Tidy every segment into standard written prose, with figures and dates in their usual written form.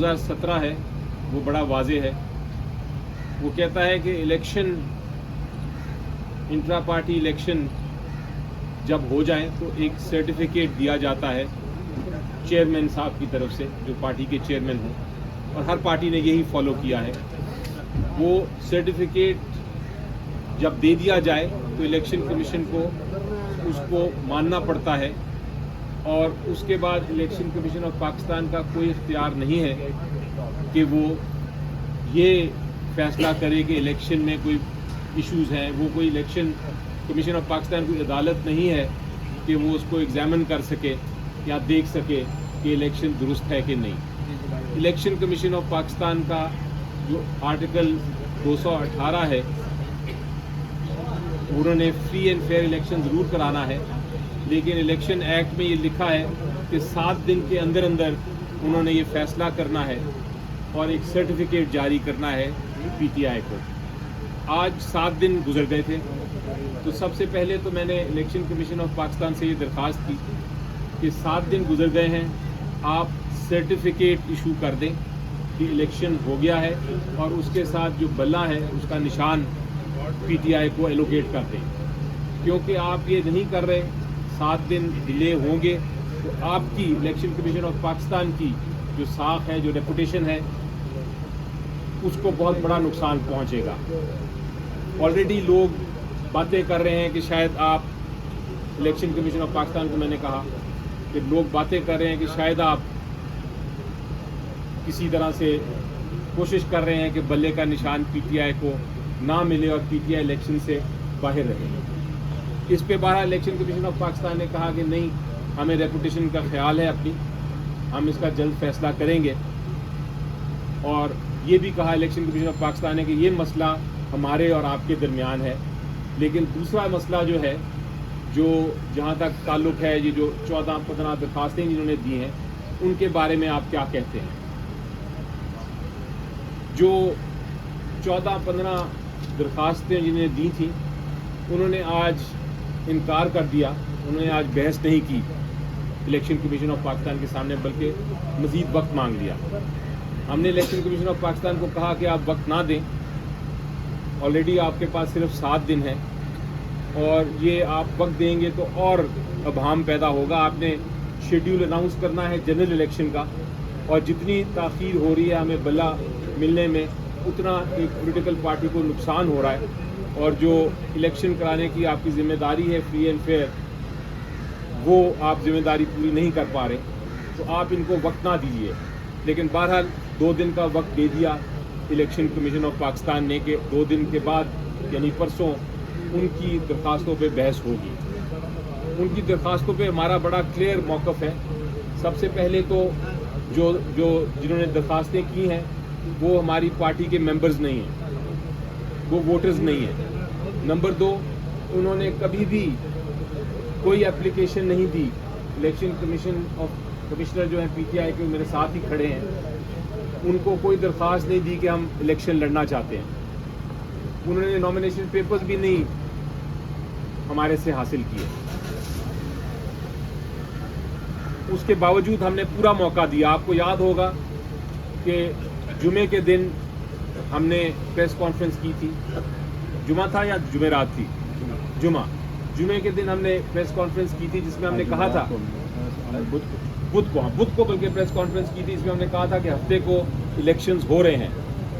2017 है वो बड़ा वाज़ेह है। वो कहता है कि इलेक्शन, इंट्रा पार्टी इलेक्शन जब हो जाए तो एक सर्टिफिकेट दिया जाता है चेयरमैन साहब की तरफ से, जो पार्टी के चेयरमैन हों, और हर पार्टी ने यही फॉलो किया है। वो सर्टिफिकेट जब दे दिया जाए तो इलेक्शन कमीशन को उसको मानना पड़ता है, और उसके बाद इलेक्शन कमीशन ऑफ पाकिस्तान का कोई इख्तियार नहीं है कि वो ये फैसला करे कि इलेक्शन में कोई इश्यूज़ हैं। वो कोई इलेक्शन कमीशन ऑफ पाकिस्तान कोई अदालत नहीं है कि वो उसको एग्जामिन कर सके या देख सके कि इलेक्शन दुरुस्त है कि नहीं। इलेक्शन कमीशन ऑफ पाकिस्तान का जो आर्टिकल 218 है, उन्होंने फ्री एंड फेयर इलेक्शन ज़रूर कराना है, लेकिन इलेक्शन एक्ट में ये लिखा है कि 7 दिन के अंदर अंदर उन्होंने ये फैसला करना है और एक सर्टिफिकेट जारी करना है पीटीआई को। आज 7 दिन गुजर गए थे, तो सबसे पहले तो मैंने इलेक्शन कमीशन ऑफ पाकिस्तान से ये दरख्वास्त की कि 7 दिन गुजर गए हैं, आप सर्टिफिकेट इशू कर दें कि इलेक्शन हो गया है, और उसके साथ जो बल्ला है उसका निशान पीटीआई को एलोकेट कर दें। क्योंकि आप ये नहीं कर रहे, 7 दिन डिले होंगे तो आपकी इलेक्शन कमीशन ऑफ पाकिस्तान की जो साख है, जो रेपुटेशन है, उसको बहुत बड़ा नुकसान पहुंचेगा। ऑलरेडी लोग बातें कर रहे हैं कि शायद आप, इलेक्शन कमीशन ऑफ पाकिस्तान को मैंने कहा कि लोग बातें कर रहे हैं कि शायद आप किसी तरह से कोशिश कर रहे हैं कि बल्ले का निशान पीटीआई को ना मिले और पीटीआई इलेक्शन से बाहर रहे। इस पे बहरहाल इलेक्शन कमीशन ऑफ पाकिस्तान ने कहा कि नहीं, हमें रेपुटेशन का ख्याल है अपनी, हम इसका जल्द फैसला करेंगे। और ये भी कहा इलेक्शन कमीशन ऑफ पाकिस्तान ने कि ये मसला हमारे और आपके दरमियान है, लेकिन दूसरा मसला जो है, जो जहाँ तक ताल्लुक़ है, ये जो 14-15 दरख्वास्तें जिन्होंने दी हैं, उनके बारे में आप क्या कहते हैं? जो 14-15 दरख्वास्तें जिन्होंने दी थी, उन्होंने आज इनकार कर दिया, उन्होंने आज बहस नहीं की इलेक्शन कमीशन ऑफ पाकिस्तान के सामने, बल्कि मज़ीद वक्त मांग लिया। हमने इलेक्शन कमीशन ऑफ पाकिस्तान को कहा कि आप वक्त ना दें, ऑलरेडी आपके पास सिर्फ 7 दिन है, और ये आप वक्त देंगे तो और अभाम पैदा होगा। आपने शेड्यूल अनाउंस करना है जनरल इलेक्शन का, और जितनी ताख़ीर हो रही है हमें बल्ला मिलने में, उतना एक पॉलिटिकल पार्टी को नुकसान हो रहा है। और जो इलेक्शन कराने की आपकी ज़िम्मेदारी है फ्री एंड फेयर, वो आप ज़िम्मेदारी पूरी नहीं कर पा रहे, तो आप इनको वक्त ना दीजिए। लेकिन बहरहाल 2 दिन का वक्त दे दिया इलेक्शन कमीशन ऑफ पाकिस्तान ने कि 2 दिन के बाद यानी परसों उनकी दरख्वास्तों पे बहस होगी। उनकी दरख्वास्तों पे हमारा बड़ा क्लियर मौक़िफ़ है। सबसे पहले तो जो जिन्होंने दरख्वास्तें की हैं वो हमारी पार्टी के मेंबर्स नहीं हैं, वो वोटर्स नहीं हैं। नंबर 2, उन्होंने कभी भी कोई एप्लीकेशन नहीं दी। इलेक्शन कमीशन ऑफ कमिश्नर जो हैं पीटीआई के, मेरे साथ ही खड़े हैं, उनको कोई दरख्वास्त नहीं दी कि हम इलेक्शन लड़ना चाहते हैं। उन्होंने नॉमिनेशन पेपर्स भी नहीं हमारे से हासिल किए। उसके बावजूद हमने पूरा मौका दिया। आपको याद होगा कि जुमे के दिन हमने प्रेस कॉन्फ्रेंस की थी। जुमा था या जुमेरात थी? जुमे के दिन हमने प्रेस कॉन्फ्रेंस की थी, जिसमें हमने कहा था बुध को बल्कि प्रेस कॉन्फ्रेंस की थी, इसमें हमने कहा था कि हफ्ते को इलेक्शंस हो रहे हैं।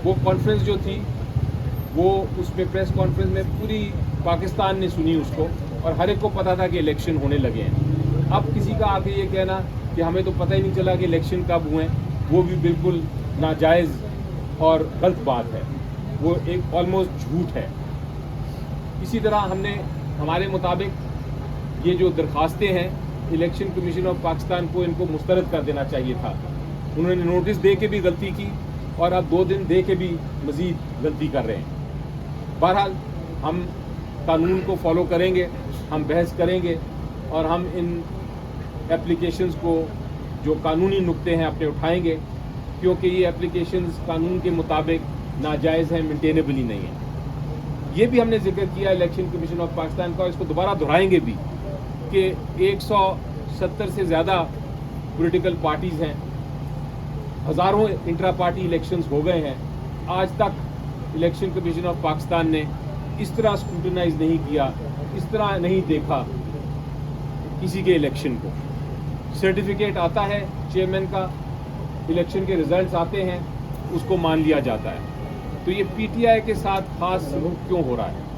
वो कॉन्फ्रेंस जो थी, वो उसमें प्रेस कॉन्फ्रेंस में पूरी पाकिस्तान ने सुनी उसको, और हर एक को पता था कि इलेक्शन होने लगे हैं। अब किसी का आके ये कहना कि हमें तो पता ही नहीं चला कि इलेक्शन कब हुए, वो भी बिल्कुल नाजायज़ और गलत बात है। वो एक ऑलमोस्ट झूठ है। इसी तरह हमने, हमारे मुताबिक ये जो दरख्वास्तें हैं, इलेक्शन कमीशन ऑफ पाकिस्तान को इनको मुस्तरद कर देना चाहिए था। उन्होंने नोटिस दे के भी गलती की, और अब 2 दिन दे के भी मज़ीद गलती कर रहे हैं। बहरहाल हम कानून को फॉलो करेंगे, हम बहस करेंगे, और हम इन एप्लीकेशंस को जो कानूनी नुक्ते हैं अपने उठाएंगे, क्योंकि ये एप्लीकेशंस कानून के मुताबिक नाजायज़ हैं, मेंटेनेबल ही नहीं है। ये भी हमने जिक्र किया इलेक्शन कमीशन ऑफ पाकिस्तान का, इसको दोबारा दोहराएंगे भी कि 170 से ज़्यादा पॉलिटिकल पार्टीज़ हैं, ہزاروں انٹرا پارٹی الیکشنز ہو گئے ہیں, آج تک الیکشن کمیشن آف پاکستان نے اس طرح اسکروٹنائز نہیں کیا, اس طرح نہیں دیکھا کسی کے الیکشن کو. سرٹیفکیٹ آتا ہے چیئرمین کا, الیکشن کے ریزلٹس آتے ہیں, اس کو مان لیا جاتا ہے. تو یہ پی ٹی آئی کے ساتھ خاص سلوک کیوں ہو رہا ہے؟